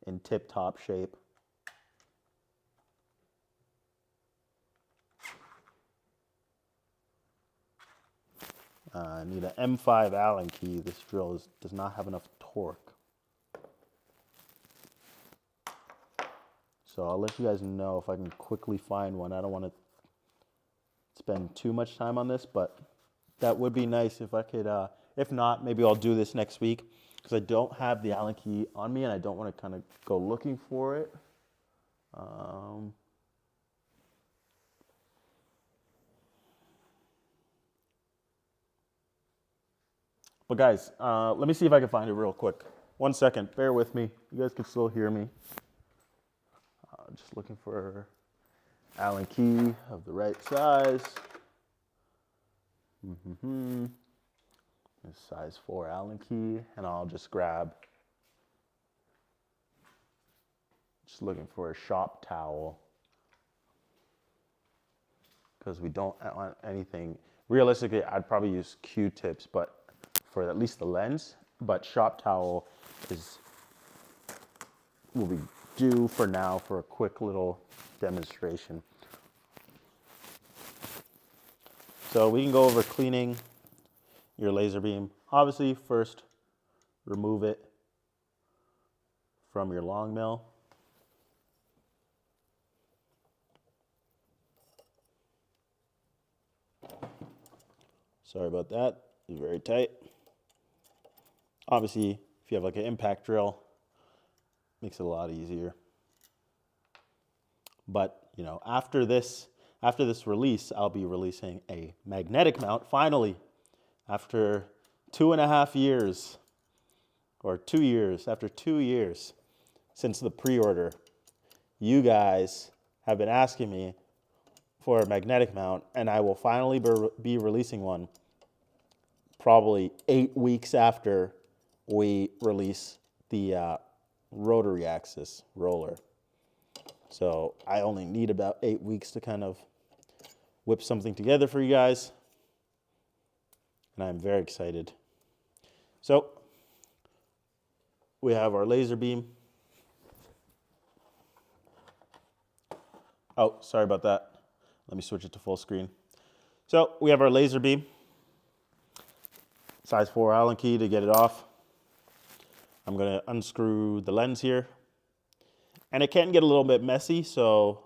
in tip-top shape. I need an M5 Allen key. This drill does not have enough torque. So I'll let you guys know if I can quickly find one. I don't want to spend too much time on this, but that would be nice if I could. If not, maybe I'll do this next week, because I don't have the Allen key on me and I don't want to kind of go looking for it. But guys, let me see if I can find it real quick. 1 second, bear with me. You guys can still hear me. Just looking for Allen key of the right size. Size 4 Allen key, and I'll just grab, just looking for a shop towel, because we don't want anything. Realistically, I'd probably use Q-tips, but for at least the lens, but shop towel will be due for now for a quick little demonstration. So we can go over cleaning your laser beam. Obviously, first remove it from your long mill. Sorry about that, it's very tight. Obviously, if you have like an impact drill, makes it a lot easier. But you know, after this release, I'll be releasing a magnetic mount finally. After 2.5 years, or 2 years, after 2 years since the pre-order, you guys have been asking me for a magnetic mount, and I will finally be releasing one probably 8 weeks after we release the rotary axis roller. So I only need about 8 weeks to kind of whip something together for you guys, and I'm very excited. So we have our laser beam. Oh, sorry about that. Let me switch it to full screen. So we have our laser beam, size 4 Allen key to get it off. I'm going to unscrew the lens here, and it can get a little bit messy, so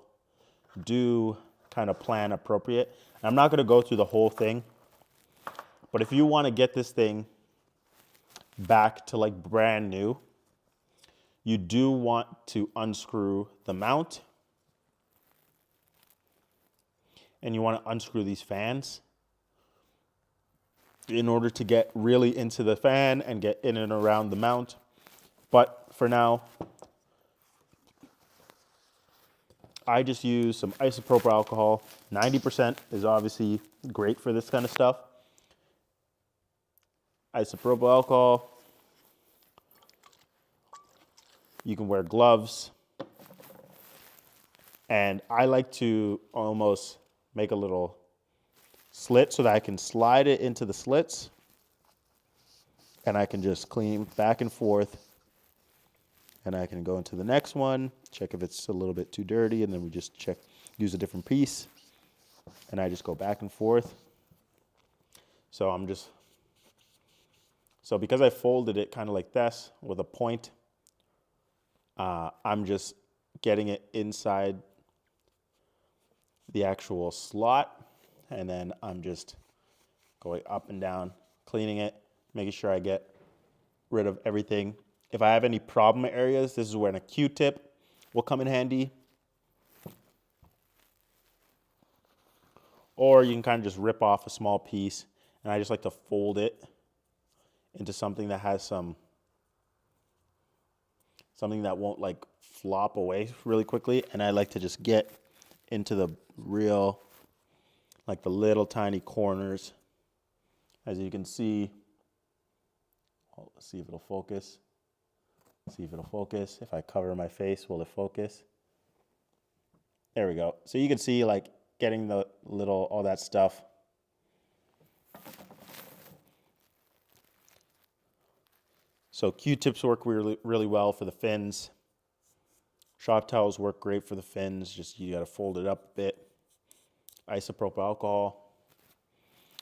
do kind of plan appropriate. I'm not going to go through the whole thing, but if you want to get this thing back to like brand new, you do want to unscrew the mount, and you want to unscrew these fans in order to get really into the fan and get in and around the mount. But for now, I just use some isopropyl alcohol. 90% is obviously great for this kind of stuff. Isopropyl alcohol. You can wear gloves. And I like to almost make a little slit so that I can slide it into the slits, and I can just clean back and forth, and I can go into the next one, check if it's a little bit too dirty, and then we just check, use a different piece, and I just go back and forth. So because I folded it kind of like this with a point, I'm just getting it inside the actual slot, and then I'm just going up and down, cleaning it, making sure I get rid of everything. If I have any problem areas, this is where a Q-tip will come in handy. Or you can kind of just rip off a small piece, and I just like to fold it into something that has something that won't like flop away really quickly, and I like to just get into the real, like the little tiny corners. As you can see, let's see if it'll focus. See if it'll focus. If I cover my face, will it focus? There we go. So you can see like getting the little, all that stuff. So Q-tips work really, really well for the fins. Shop towels work great for the fins. Just you got to fold it up a bit. Isopropyl alcohol.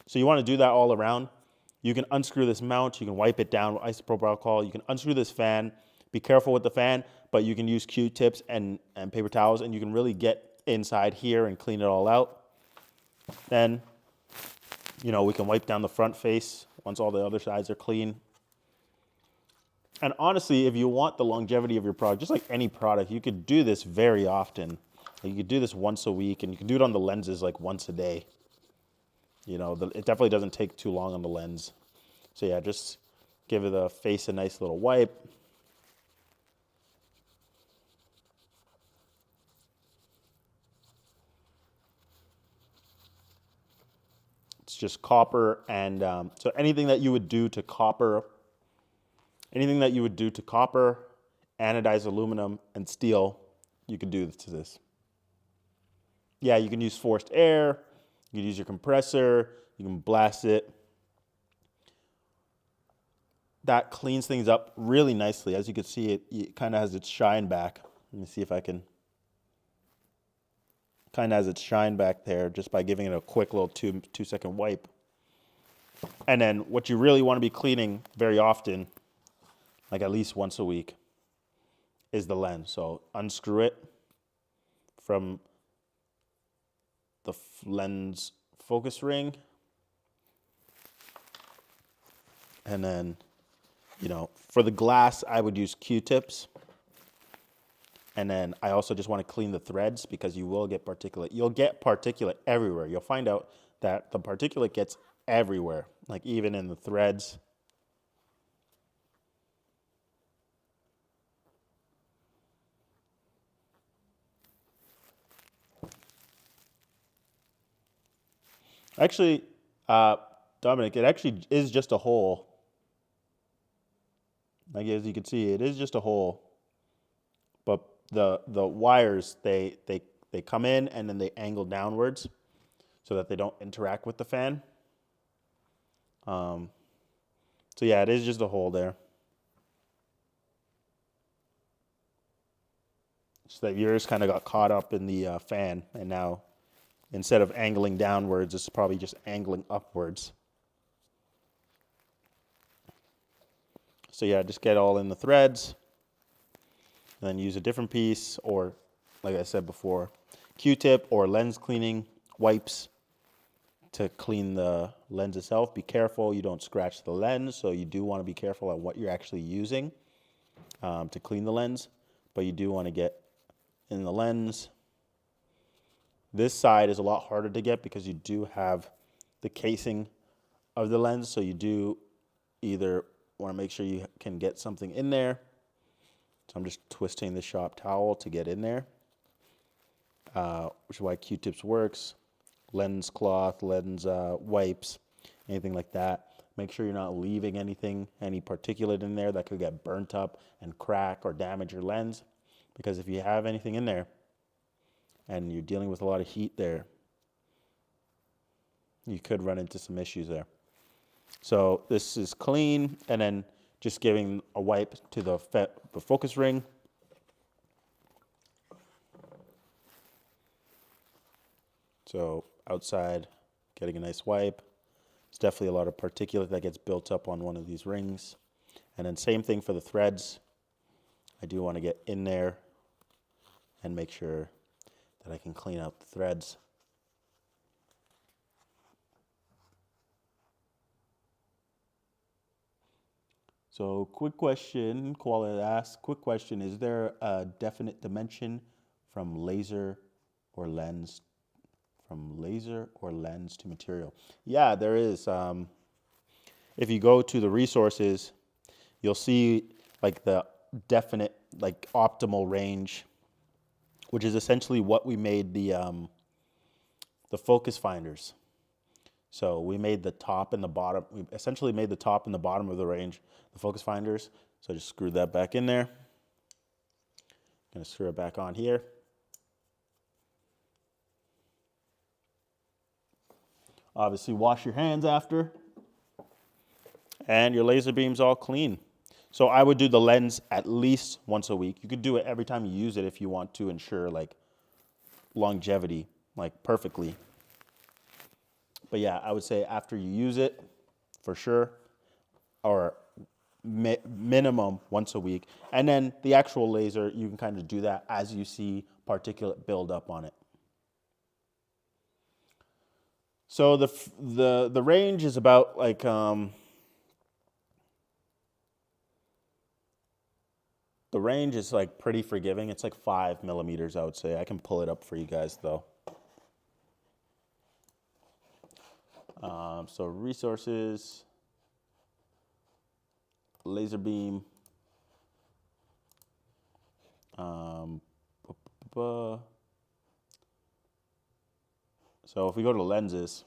So you want to do that all around. You can unscrew this mount. You can wipe it down with isopropyl alcohol. You can unscrew this fan. Be careful with the fan, but you can use Q-tips and paper towels, and you can really get inside here and clean it all out. Then, you know, we can wipe down the front face once all the other sides are clean. And honestly, if you want the longevity of your product, just like any product, you could do this very often. You could do this once a week, and you can do it on the lenses like once a day. You know, it definitely doesn't take too long on the lens. So yeah, just give the face a nice little wipe. It's just copper, and so anything that you would do to copper, anodized aluminum, and steel, you could do to this. Yeah, you can use forced air, you can use your compressor, you can blast it. That cleans things up really nicely. As you can see, it kind of has its shine back. Let me see if I can. Kind of has its shine back there just by giving it a quick little two-second wipe. And then what you really want to be cleaning very often, like at least once a week, is the lens. So unscrew it from the lens focus ring. And then, you know, for the glass, I would use Q-tips. And then I also just want to clean the threads because you will get particulate. You'll get particulate everywhere. You'll find out that the particulate gets everywhere, like even in the threads. Actually, Dominic, it actually is just a hole. Like as you can see, it is just a hole. But the wires, they come in and then they angle downwards so that they don't interact with the fan. So yeah, it is just a hole there. So that yours kind of got caught up in the fan, and now instead of angling downwards, it's probably just angling upwards. So yeah, just get all in the threads, and then use a different piece, or like I said before, Q-tip or lens cleaning wipes to clean the lens itself. Be careful you don't scratch the lens, so you do want to be careful on what you're actually using to clean the lens, but you do want to get in the lens. This side is a lot harder to get because you do have the casing of the lens, so you do either want to make sure you can get something in there. So I'm just twisting the shop towel to get in there, which is why Q-tips works. Lens cloth, lens wipes, anything like that. Make sure you're not leaving anything, any particulate in there that could get burnt up and crack or damage your lens. Because if you have anything in there and you're dealing with a lot of heat there, you could run into some issues there. So this is clean, and then just giving a wipe to the focus ring. So outside, getting a nice wipe. It's definitely a lot of particulate that gets built up on one of these rings. And then same thing for the threads. I do want to get in there and make sure that I can clean out the threads. So quick question, Koala asks, quick question, is there a definite dimension from laser or lens to material? Yeah, there is. If you go to the resources, you'll see like the definite, like optimal range, which is essentially what we made the focus finders. So we made the top and the bottom. We essentially made the top and the bottom of the range, the focus finders. So I just screwed that back in there. Gonna screw it back on here. Obviously, wash your hands after, and your laser beam's all clean. So I would do the lens at least once a week. You could do it every time you use it if you want to ensure like longevity, like perfectly. But yeah, I would say after you use it, for sure, or minimum once a week. And then the actual laser, you can kind of do that as you see particulate build up on it. So the range is about like the range is like pretty forgiving. It's like 5 millimeters, I would say. I can pull it up for you guys though. So resources, LaserBeam. So if we go to lenses,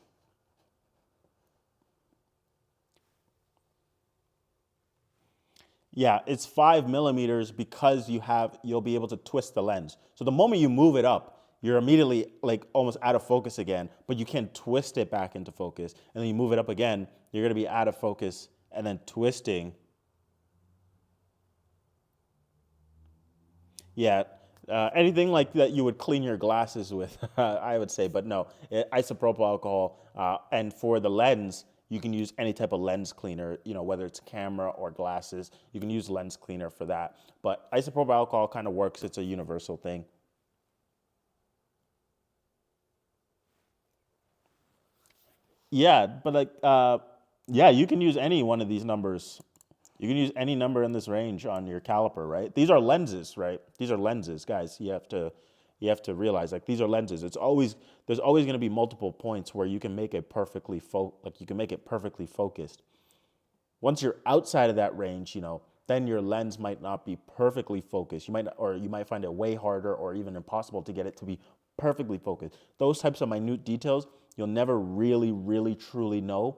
yeah, it's 5 millimeters because you'll be able to twist the lens. So the moment you move it up, you're immediately like almost out of focus again, but you can twist it back into focus. And then you move it up again, you're gonna be out of focus and then twisting. Yeah, anything like that you would clean your glasses with, I would say, but no, isopropyl alcohol. And for the lens, you can use any type of lens cleaner, you know, whether it's camera or glasses, you can use lens cleaner for that. But isopropyl alcohol kind of works, it's a universal thing. Yeah, but like, yeah, you can use any one of these numbers. You can use any number in this range on your caliper, right? These are lenses, right? These are lenses, guys. You have to realize like these are lenses. There's always going to be multiple points where you can make it perfectly you can make it perfectly focused. Once you're outside of that range, you know, then your lens might not be perfectly focused. You might find it way harder or even impossible to get it to be perfectly focused. Those types of minute details, you'll never really, really, truly know.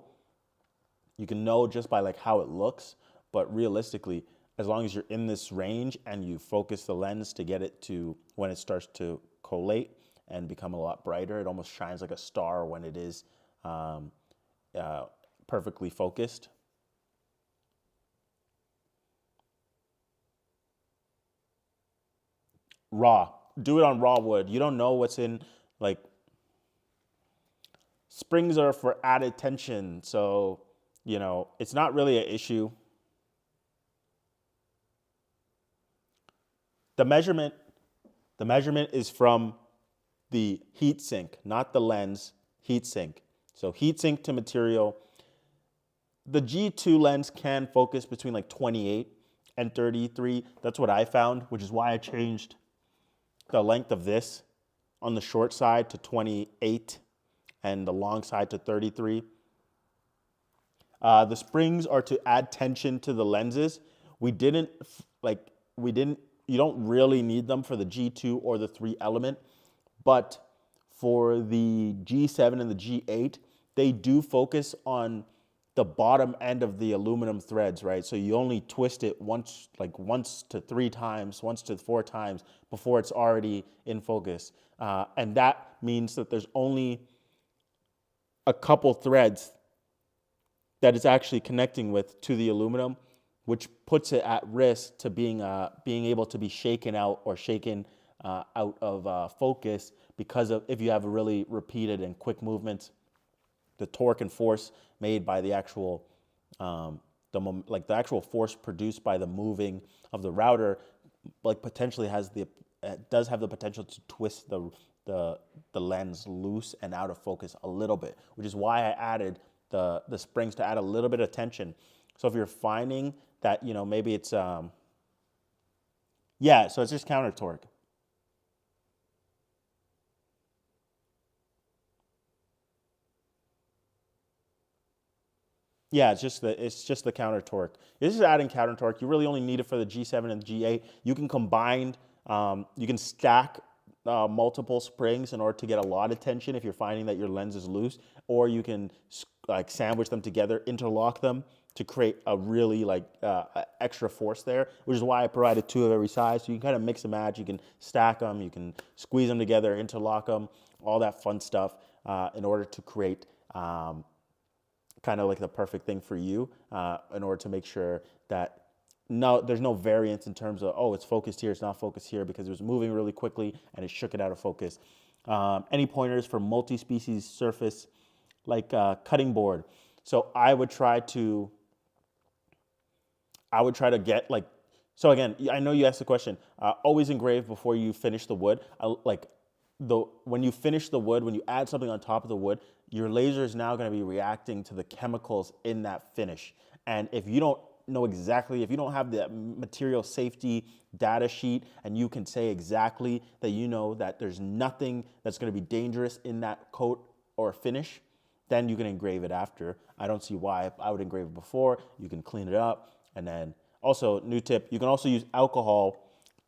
You can know just by like how it looks, but realistically, as long as you're in this range and you focus the lens to get it to when it starts to collate and become a lot brighter, it almost shines like a star when it is perfectly focused. Raw. Do it on raw wood. You don't know what's in, like, springs are for added tension, so, you know, it's not really an issue. The measurement is from the heat sink, not the lens, heat sink. So heat sink to material. The G2 lens can focus between like 28 and 33. That's what I found, which is why I changed the length of this on the short side to 28 and the long side to 33. The springs are to add tension to the lenses. You don't really need them for the G2 or the 3 element, but for the G7 and the G8, they do focus on the bottom end of the aluminum threads, right? So you only twist it once to 3 times, once to 4 times before it's already in focus. And that means that there's only a couple threads that it's actually connecting with to the aluminum, which puts it at risk to being able to be shaken out or shaken out of focus because of if you have a really repeated and quick movements. The torque and force made by the actual the actual force produced by the moving of the router, like potentially does have the potential to twist the lens loose and out of focus a little bit, which is why I added the springs to add a little bit of tension. So if you're finding that, you know, maybe it's yeah, so it's just counter torque. Yeah, it's just the counter torque. This is adding counter torque. You really only need it for the G7 and the G8. You can combine, you can stack multiple springs in order to get a lot of tension if you're finding that your lens is loose, or you can like sandwich them together, interlock them to create a really extra force there, which is why I provided 2 of every size. So you can kind of mix and match. You can stack them, you can squeeze them together, interlock them, all that fun stuff in order to create kind of like the perfect thing for you in order to make sure that there's no variance in terms of, oh, it's focused here, it's not focused here, because it was moving really quickly and it shook it out of focus. Any pointers for multi-species surface, like cutting board? So I would try to get like, so again, I know you asked the question, always engrave before you finish the wood. When you finish the wood, when you add something on top of the wood, your laser is now going to be reacting to the chemicals in that finish. And if you don't know exactly, if you don't have the material safety data sheet and you can say exactly that you know that there's nothing that's going to be dangerous in that coat or finish, then you can engrave it after. I don't see why. I would engrave it before. You can clean it up. And then also, new tip, you can also use alcohol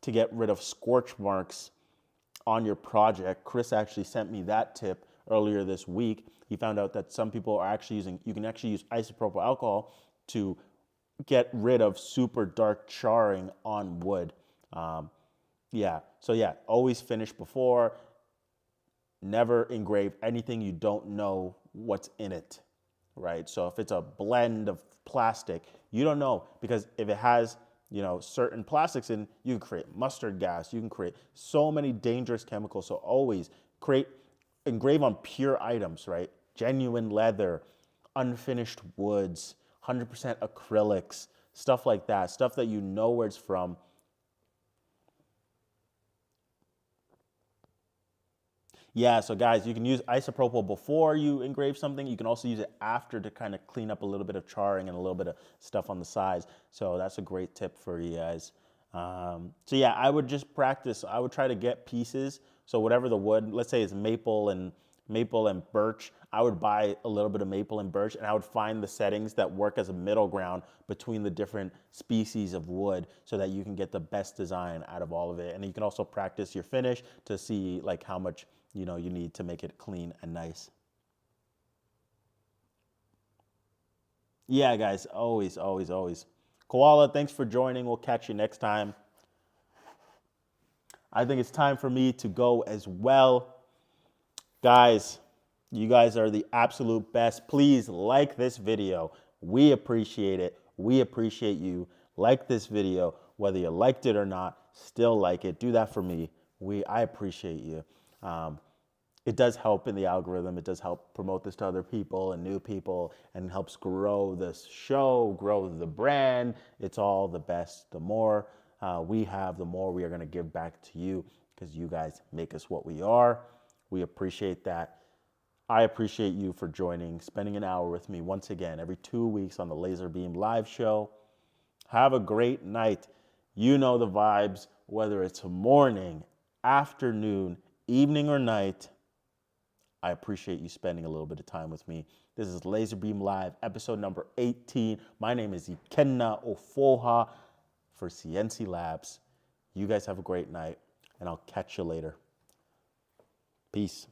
to get rid of scorch marks on your project. Chris actually sent me that tip earlier this week. He found out that some people are actually you can actually use isopropyl alcohol to get rid of super dark charring on wood. Always finish before. Never engrave anything you don't know what's in it, right? So if it's a blend of plastic, you don't know, because if it has, certain plastics in, you can create mustard gas, you can create so many dangerous chemicals. So always engrave on pure items, right? Genuine leather, unfinished woods, 100% acrylics, stuff like that, stuff that you know where it's from. Yeah, so guys, you can use isopropyl before you engrave something. You can also use it after to kind of clean up a little bit of charring and a little bit of stuff on the sides. So that's a great tip for you guys. I would just practice. I would try to get pieces. So whatever the wood, let's say it's maple and birch, I would buy a little bit of maple and birch, and I would find the settings that work as a middle ground between the different species of wood so that you can get the best design out of all of it. And you can also practice your finish to see like how much you need to make it clean and nice. Yeah, guys, always, always, always. Koala, thanks for joining. We'll catch you next time. I think it's time for me to go as well. Guys, you guys are the absolute best. Please like this video. We appreciate it. We appreciate you. Like this video, whether you liked it or not, still like it. Do that for me. I appreciate you. It does help in the algorithm. It does help promote this to other people and new people, and helps grow this show, grow the brand. It's all the best. The more we have, the more we are going to give back to you, because you guys make us what we are. We appreciate that. I appreciate you for joining, spending an hour with me once again every 2 weeks on the LaserBeam live show. Have a great night. You know the vibes, whether it's morning, afternoon, evening, or night. I appreciate you spending a little bit of time with me. This is LaserBeam Live, episode number 18. My name is Ikenna Ofoha for CNC Labs. You guys have a great night, and I'll catch you later. Peace.